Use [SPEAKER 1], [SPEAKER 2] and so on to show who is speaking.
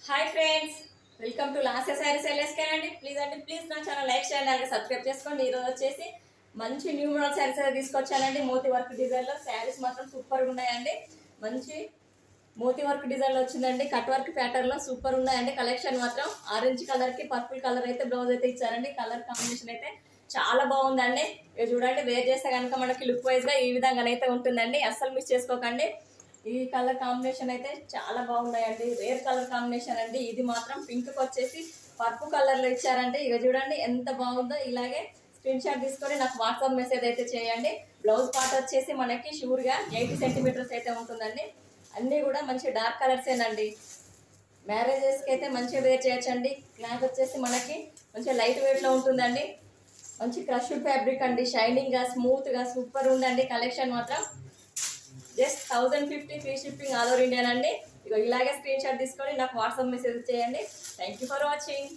[SPEAKER 1] Hi friends, welcome to last sari సెల్లెస్కే అండి. Please నా ఛానల్ లైక్ చేయండి, అలాగే సబ్స్క్రైబ్ చేసుకోండి. ఈరోజు వచ్చేసి మంచి న్యూ మోడల్ శారీస్ అయితే తీసుకొచ్చానండి. మోతీ వర్క్ డిజైన్లో శారీస్ మాత్రం సూపర్గా ఉన్నాయండి. మంచి మోతీ వర్క్ డిజైన్లో వచ్చిందండి. కట్ వర్క్ ప్యాటర్న్లో సూపర్ ఉన్నాయండి. కలెక్షన్ మాత్రం ఆరెంజ్ కలర్కి పర్పుల్ కలర్ అయితే బ్లౌజ్ అయితే ఇచ్చారండి. కలర్ కాంబినేషన్ అయితే చాలా బాగుందండి. ఇవి చూడండి, వేర్ చేస్తే కనుక మనకి లుక్ వైజ్గా ఈ విధంగానైతే ఉంటుందండి. అస్సలు మిస్ చేసుకోకండి. ఈ కలర్ కాంబినేషన్ అయితే చాలా బాగున్నాయండి. రేర్ కలర్ కాంబినేషన్ అండి. ఇది మాత్రం పింక్ వచ్చేసి పర్పుల్ కలర్లో ఇచ్చారండి. ఇక చూడండి ఎంత బాగుందో. ఇలాగే స్క్రీన్ షాట్ తీసుకొని నాకు వాట్సాప్ మెసేజ్ అయితే చేయండి. బ్లౌజ్ పార్ట్ వచ్చేసి మనకి షూర్గా 80 సెంటీమీటర్స్ అయితే ఉంటుందండి. అన్నీ కూడా మంచి డార్క్ కలర్సేనండి. మ్యారేజెస్కి అయితే మంచిగా వేర్ చేయొచ్చండి. క్లాత్ వచ్చేసి మనకి మంచిగా లైట్ వెయిట్లో ఉంటుందండి. మంచి క్రష్డ్ ఫ్యాబ్రిక్ అండి. షైనింగ్గా స్మూత్గా సూపర్ ఉందండి. కలెక్షన్ మాత్రం just 1050 free shipping all over India అండి. ఇలాగే స్క్రీన్ షాట్ తీసుకొని నాకు వాట్సాప్ మెసేజ్ చేయండి. Thank you for watching.